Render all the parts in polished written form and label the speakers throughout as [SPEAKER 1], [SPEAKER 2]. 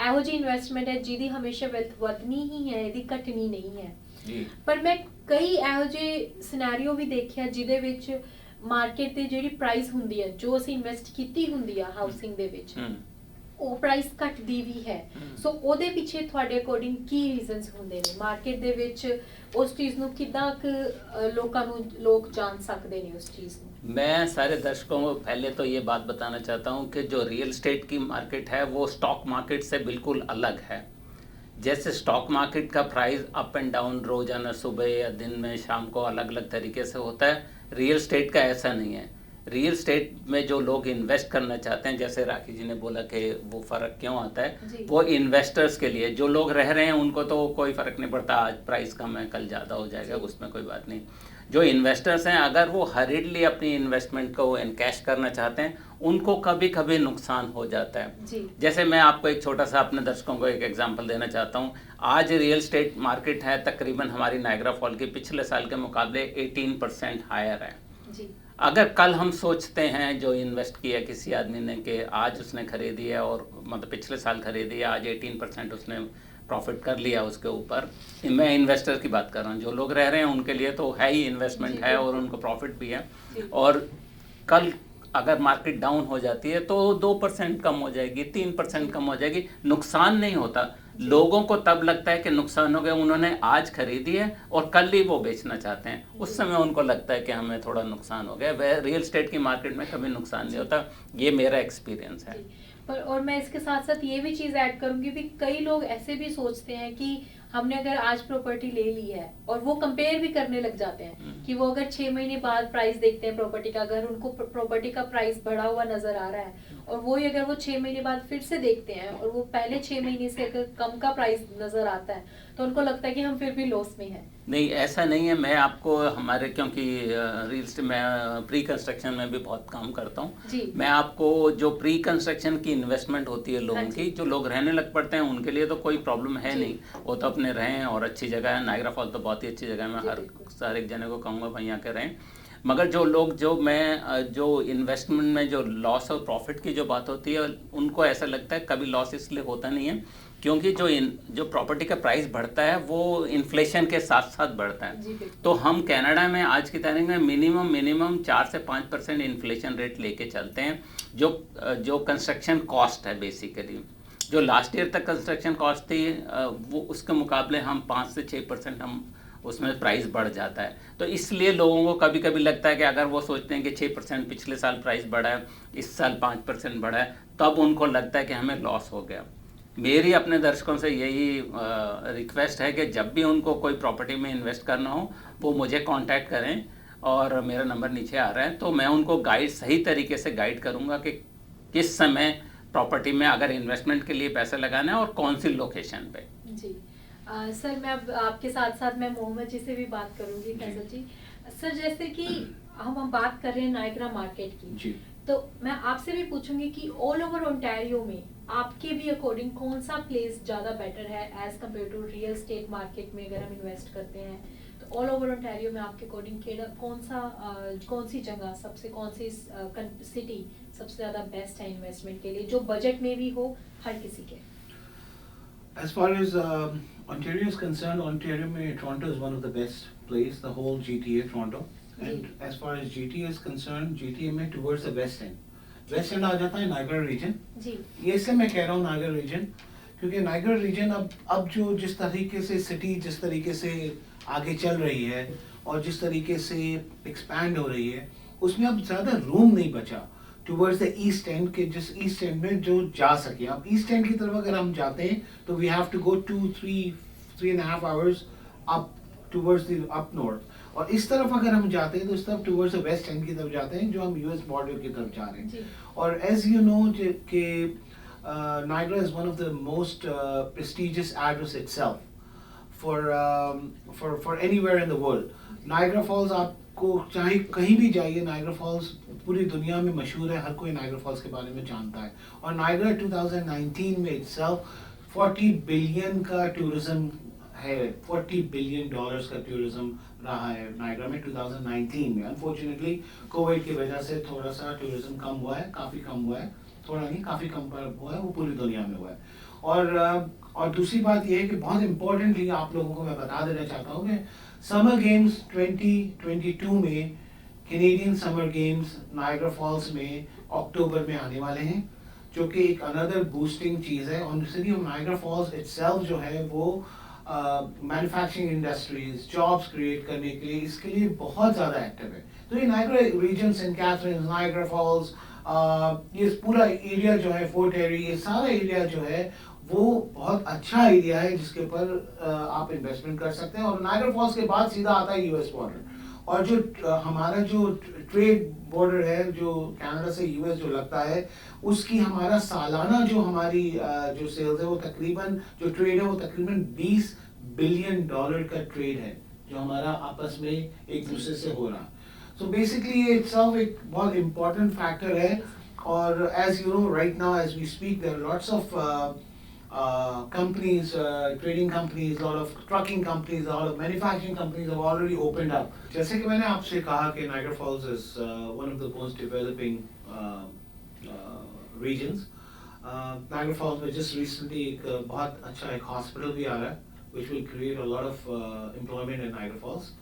[SPEAKER 1] ਇਹੋ ਜਿਹੀ ਇਨਵੈਸਟਮੈਂਟ ਹੈ ਜਿਹਦੀ ਹਮੇਸ਼ਾ ਵੈਲਥ ਵਧਣੀ ਹੀ ਹੈ, ਇਹਦੀ ਘਟਣੀ ਨਹੀਂ ਹੈ
[SPEAKER 2] ਜੀ।
[SPEAKER 1] ਪਰ ਮੈਂ ਕਈ ਇਹੋ ਜਿਹੇ ਸਿਨੈਰੀਓ ਵੀ ਦੇਖਿਆ ਜਿਹਦੇ ਵਿੱਚ ਮਾਰਕੀਟ ਤੇ ਜਿਹੜੀ ਪ੍ਰਾਈਸ ਹੁੰਦੀ ਹੈ ਜੋ ਅਸੀਂ ਇਨਵੈਸਟ ਕੀਤੀ ਹੁੰਦੀ ਆ ਹਾਊਸਿੰਗ ਦੇ ਵਿੱਚ ਉਹ ਪ੍ਰਾਈਸ ਘਟਦੀ ਵੀ ਹੈ। ਸੋ ਉਹਦੇ ਪਿੱਛੇ ਤੁਹਾਡੇ ਅਕੋਰਡਿੰਗ ਕੀ ਰੀਜ਼ਨਸ ਹੁੰਦੇ ਨੇ ਮਾਰਕੀਟ ਦੇ ਵਿੱਚ ਉਸ ਚੀਜ਼ ਨੂੰ ਕਿੱਦਾਂ ਲੋਕਾਂ ਨੂੰ ਲੋਕ ਜਾਣ ਸਕਦੇ ਨੇ ਉਸ ਚੀਜ਼ ਨੂੰ?
[SPEAKER 2] मैं सारे दर्शकों को पहले तो ये बात बताना चाहता हूँ कि जो रियल एस्टेट की मार्केट है वो स्टॉक मार्केट से बिल्कुल अलग है। जैसे स्टॉक मार्केट का प्राइस अप एंड डाउन रोज़ाना सुबह या दिन में शाम को अलग अलग तरीके से होता है, रियल एस्टेट का ऐसा नहीं है। रियल एस्टेट में जो लोग इन्वेस्ट करना चाहते हैं, जैसे राखी जी ने बोला कि वो फ़र्क क्यों आता है, वो इन्वेस्टर्स के लिए, जो लोग रह रहे हैं उनको तो कोई फ़र्क नहीं पड़ता, आज प्राइस कम है कल ज़्यादा हो जाएगा, उसमें कोई बात नहीं। जो इन्वेस्टर्स हैं अगर वो हरीडली अपनी इन्वेस्टमेंट को एनकैश करना चाहते हैं उनको कभी कभी नुकसान हो जाता है। जैसे मैं आपको एक छोटा सा अपने दर्शकों को एक एग्जांपल देना चाहता हूँ। आज रियल एस्टेट मार्केट है तकरीबन हमारी नायग्रा फॉल की पिछले साल के मुकाबले 18% हायर है। अगर कल हम सोचते हैं जो इन्वेस्ट किया किसी आदमी ने कि आज उसने खरीदी है और मतलब पिछले साल खरीदी है, आज 18% उसने प्रॉफिट कर लिया उसके ऊपर, मैं इन्वेस्टर की बात कर रहा हूँ, जो लोग रह रहे हैं उनके लिए तो है ही इन्वेस्टमेंट है और उनको प्रॉफिट भी है। और कल अगर मार्केट डाउन हो जाती है तो 2% कम हो जाएगी, 3% कम हो जाएगी, नुकसान नहीं होता। लोगों को तब लगता है कि नुकसान हो गया, उन्होंने आज खरीदी है और कल ही वो बेचना चाहते हैं, उस समय उनको लगता है कि हमें थोड़ा नुकसान हो गया। वह रियल एस्टेट की मार्केट में कभी नुकसान नहीं होता, ये मेरा एक्सपीरियंस है।
[SPEAKER 1] पर और मैं इसके साथ साथ ये भी चीज़ ऐड करूंगी भी कई लोग ऐसे भी सोचते हैं कि हमने अगर आज प्रॉपर्टी ले ली है और वो कंपेयर भी करने लग जाते हैं कि वो अगर 6 महीने बाद प्राइस देखते हैं प्रॉपर्टी का, अगर उनको प्रॉपर्टी का प्राइस बढ़ा हुआ नजर आ रहा है और वो अगर वो 6 महीने बाद फिर से देखते हैं और वो पहले 6 महीने से अगर कम का प्राइस नजर आता है तो उनको लगता है कि हम फिर भी लॉस में हैं।
[SPEAKER 2] नहीं, ऐसा नहीं है। मैं आपको हमारे क्योंकि रियल एस्टेट में प्री कंस्ट्रक्शन में भी बहुत काम करता हूँ, मैं आपको जो प्री कंस्ट्रक्शन की इन्वेस्टमेंट होती है लोगों की, जो लोग रहने लग पड़ते हैं उनके लिए तो कोई प्रॉब्लम है नहीं, वो तो अपने रहें और अच्छी जगह है। नायग्रा फॉल तो बहुत ही अच्छी जगह है, मैं हर एक जने को कहूँगा भाई यहाँ के रहें। मगर जो लोग जो इन्वेस्टमेंट में जो लॉस और प्रॉफिट की जो बात होती है उनको ऐसा लगता है कभी लॉस इसलिए होता नहीं है क्योंकि जो प्रॉपर्टी का प्राइस बढ़ता है वो इन्फ्लेशन के साथ साथ बढ़ता है। तो हम कनाडा में आज की तारीख में मिनिमम 4 से 5% इन्फ्लेशन रेट लेके चलते हैं। जो कंस्ट्रक्शन कॉस्ट है बेसिकली, जो लास्ट ईयर तक कंस्ट्रक्शन कॉस्ट थी वो उसके मुकाबले हम 5 से 6% हम उसमें प्राइस बढ़ जाता है। तो इसलिए लोगों को कभी कभी लगता है कि अगर वो सोचते हैं कि 6% पिछले साल प्राइस बढ़ा है, इस साल 5% बढ़ा है, तब उनको लगता है कि हमें लॉस हो गया। मेरी अपने दर्शकों से यही रिक्वेस्ट है कि जब भी उनको कोई प्रॉपर्टी में इन्वेस्ट करना हो वो मुझे कांटेक्ट करें और मेरा नंबर नीचे आ रहा है, तो मैं उनको सही तरीके से गाइड करूँगा कि किस समय प्रॉपर्टी में अगर इन्वेस्टमेंट के लिए पैसा लगाना है और कौन सी लोकेशन पे।
[SPEAKER 1] जी सर, मैं अब आपके साथ साथ मैं मोहम्मद जी से भी बात करूंगी। फैसल जी, सर जैसे कि हम बात कर रहे हैं नायग्रा मार्केट की, तो मैं आपसे भी पूछूंगी कि ऑल ओवर ओंटारियो में आपके भी अकॉर्डिंग कौन सा प्लेस ज़्यादा बेटर है as compare to real estate market में अगर हम इन्वेस्ट करते हैं तो ऑल ओवर ओंटारियो में आपके अकॉर्डिंग कौन सी जगह कौन सी सिटी सबसे ज़्यादा बेस्ट है इन्वेस्टमेंट के लिए जो बजट में भी हो हर किसी के?
[SPEAKER 3] As far as Ontario is concerned, Ontario में Toronto is one of the best place, the whole GTA Toronto. And as far as GTA is concerned, GTA में towards the west end आ जाता है Niagara reason. ये इसलिए मैं कह रहा हूँ नायग्रा रीजन क्योंकि नायग्रा रीजन अब जो जिस तरीके से सिटी जिस तरीके से आगे चल रही है और जिस तरीके से एक्सपैंड हो रही है उसमें अब ज़्यादा रूम नहीं बचा टूवर्ड्स द ईस्ट एंड के, जिस ईस्ट एंड में जो जा सके। अब ईस्ट एंड की तरफ अगर हम जाते हैं तो we have to go 3.5 hours up towards the up north, और इस तरफ अगर हम जाते हैं तो इस तरफ टूवर्ड्स द वेस्ट एंड की तरफ जाते हैं जो हम यूएस बॉर्डर की तरफ जा रहे हैं। और एज यू नो कि Niagara is one of the most prestigious address itself for anywhere in the world. Niagara false आपको चाहे कहीं भी जाइए, नायग्रा फॉल्स पूरी दुनिया में मशहूर है, हर कोई नायग्रा फॉल्स के बारे में जानता है। और नायग्रा 2019 में इटसेल्फ 40 बिलियन का टूरिज्म है, $40 बिलियन का टूरिज्म रहा है नायग्रा में 2019 में। अनफॉर्चुनेटली कोविड की वजह से थोड़ा सा टूरिज्म कम हुआ है, काफ़ी कम हुआ है, थोड़ा नहीं काफ़ी कम हुआ है, वो पूरी दुनिया में हुआ है। और दूसरी बात ये है कि बहुत इम्पोर्टेंटली आप लोगों को मैं बता देना चाहता हूँ कि समर गेम्स 2022 में Canadian summer games Niagara false में अक्टूबर में आने वाले हैं, जो कि एक अनदर बूस्टिंग चीज़ है। और city of Niagara false itself जो है वो मैन्युफैक्चरिंग इंडस्ट्रीज जॉब्स क्रिएट करने के लिए इसके लिए बहुत ज़्यादा एक्टिव है। तो ये Niagara region, Saint Catharines, Niagara Falls, ये पूरा एरिया जो है फोर्ट एरी, ये सारा एरिया जो है वो बहुत अच्छा एरिया है जिसके ऊपर आप इन्वेस्टमेंट कर सकते हैं। और नायग्रा फॉल्स के बाद सीधा आता है यूएस बॉर्डर, और जो हमारा जो ट्रेड बॉर्डर है जो कनाडा से यूएस जो लगता है, उसकी हमारा सालाना जो हमारी जो सेल्स है वो तकरीबन, जो ट्रेड है वो तकरीबन $20 बिलियन का ट्रेड है जो हमारा आपस में एक दूसरे से हो रहा। सो बेसिकली ये इट्सेल्फ एक बहुत इम्पोर्टेंट फैक्टर है। और as you know right now as we speak there are lots of companies, trading companies, lot of trucking companies, a lot of manufacturing companies have already opened up. जैसे कि मैंने आपसे कहा कि Niagara Falls is one of the most developing regions. Niagara Falls में just recently एक बहुत अच्छा एक hospital भी आ रहा है, which will create a lot of employment in Niagara Falls.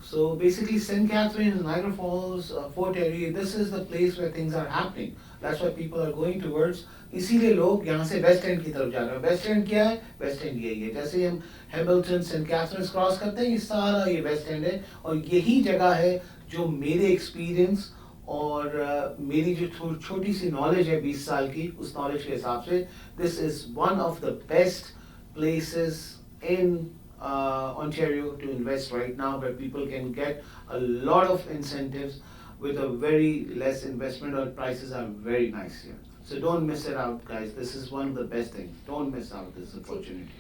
[SPEAKER 3] So basically, St. Catharines, Niagara Falls, Fort Erie, this is the place where things are happening. That's why people are going towards. इसीलिए लोग यहाँ से waste and की तरफ जा रहे हैं। Waste and क्या है? वेस्ट एंड यही है। जैसे हम हैमिल्टन, सेंट कैथरीन्स क्रॉस करते हैं, ये सारा ये वेस्ट एंड है। और यही जगह है जो मेरे एक्सपीरियंस और मेरी जो छोटी सी नॉलेज है 20 साल की, उस नॉलेज के हिसाब से this is one of the best places in Ontario to invest right now, where people can get a lot of incentives with a very less investment, or prices are very nice here. So don't miss it out, guys. This is one of the best things. Don't miss out this opportunity.